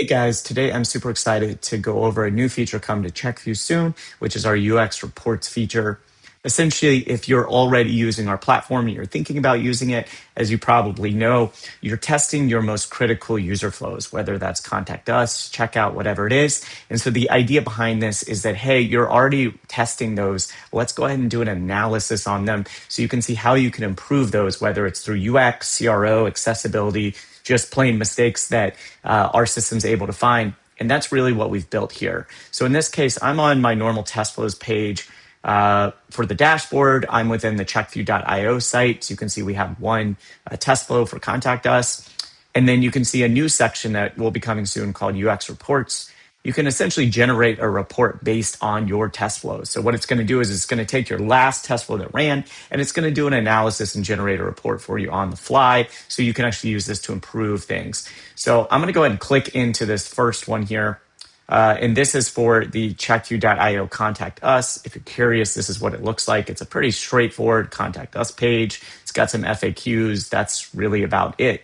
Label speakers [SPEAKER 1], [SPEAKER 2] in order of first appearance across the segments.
[SPEAKER 1] guys, today I'm super excited to go over a new feature coming to CheckView soon, which is our UX reports feature. Essentially, if you're already using our platform and you're thinking about using it, as you probably know, you're testing your most critical user flows, whether that's contact us, checkout, whatever it is. And so the idea behind this is that, hey, you're already testing those. Let's go ahead and do an analysis on them so you can see how you can improve those, whether it's through UX, CRO, accessibility, just plain mistakes that our system's able to find. And that's really what we've built here. So in this case, I'm on my normal test flows page. For the dashboard, I'm within the checkview.io site. So you can see we have one test flow for contact us. And then you can see a new section that will be coming soon called UX reports. You can essentially generate a report based on your test flows. So what it's going to do is it's going to take your last test flow that ran, and it's going to do an analysis and generate a report for you on the fly. So you can actually use this to improve things. So I'm going to go ahead and click into this first one here. And this is for the checkview.io contact us. If you're curious, this is what it looks like. It's a pretty straightforward contact us page. It's got some FAQs. That's really about it.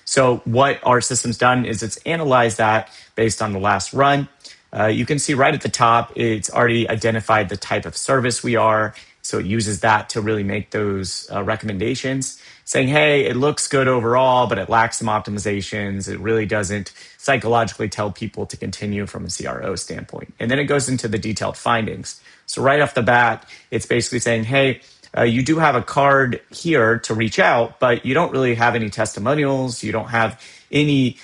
[SPEAKER 1] So what our system's done is it's analyzed that based on the last run. You can see right at the top, it's already identified the type of service we are. So it uses that to really make those recommendations, saying, hey, it looks good overall, but it lacks some optimizations. It really doesn't psychologically tell people to continue from a CRO standpoint. And then it goes into the detailed findings. So right off the bat, it's basically saying, hey, you do have a card here to reach out, but you don't really have any testimonials. You don't have any,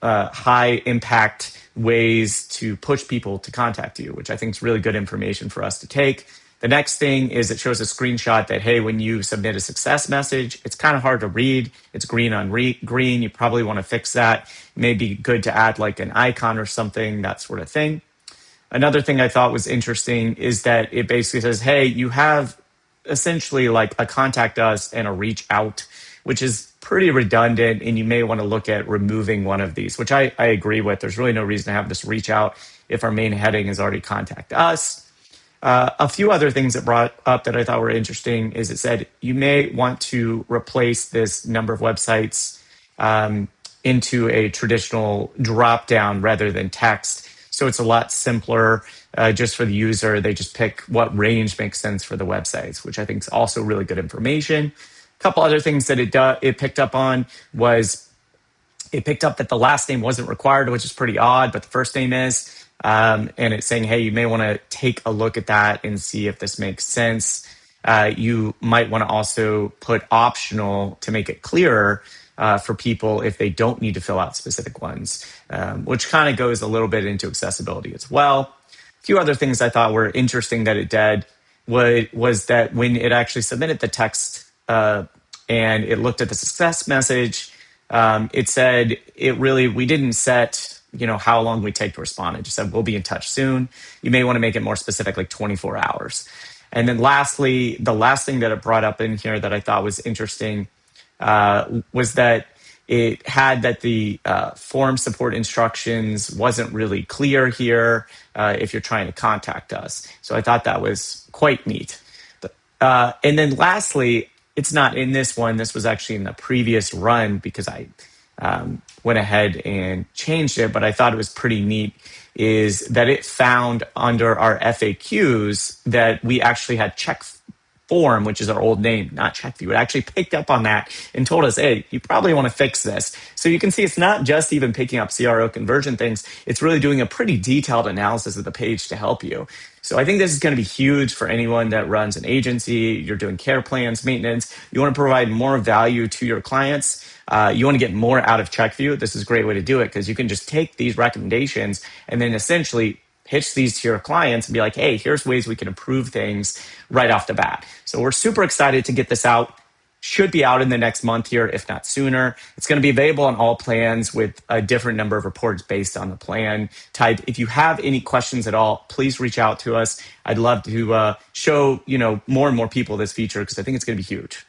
[SPEAKER 1] high impact ways to push people to contact you, which I think is really good information for us to take. The next thing is it shows a screenshot that, hey, when you submit a success message, it's kind of hard to read. It's green on green. You probably want to fix that. It may be good to add like an icon or something, that sort of thing. Another thing I thought was interesting is that it basically says, hey, you have essentially like a contact us and a reach out, which is pretty redundant. And you may want to look at removing one of these, which I agree with. There's really no reason to have this reach out if our main heading is already contact us. A few other things it brought up that I thought were interesting is it said you may want to replace this number of websites into a traditional drop down rather than text. So it's a lot simpler just for the user. They just pick what range makes sense for the websites, which I think is also really good information. A couple other things that it picked up on was it picked up that the last name wasn't required, which is pretty odd, but the first name is. And it's saying, hey, you may want to take a look at that and see if this makes sense. You might want to also put optional to make it clearer for people if they don't need to fill out specific ones, which kind of goes a little bit into accessibility as well. A few other things I thought were interesting that it did was that when it actually submitted the text and it looked at the success message, it said we didn't set how long we take to respond. It just said, we'll be in touch soon. You may want to make it more specific, like 24 hours. And then lastly, the last thing that it brought up in here that I thought was interesting was that it had that the form support instructions wasn't really clear here if you're trying to contact us. So I thought that was quite neat. And then lastly, it's not in this one. This was actually in the previous run because I went ahead and changed it, but I thought it was pretty neat, is that it found under our FAQs that we actually had check form, which is our old name, not CheckView. It actually picked up on that and told us, hey, you probably want to fix this. So you can see it's not just even picking up CRO conversion things. It's really doing a pretty detailed analysis of the page to help you. So I think this is going to be huge for anyone that runs an agency. You're doing care plans, maintenance. You want to provide more value to your clients. You want to get more out of CheckView. This is a great way to do it because you can just take these recommendations and then essentially pitch these to your clients and be like, hey, here's ways we can improve things right off the bat. So we're super excited to get this out. Should be out in the next month here, if not sooner. It's going to be available on all plans with a different number of reports based on the plan type. If you have any questions at all, please reach out to us. I'd love to show more and more people this feature because I think it's going to be huge.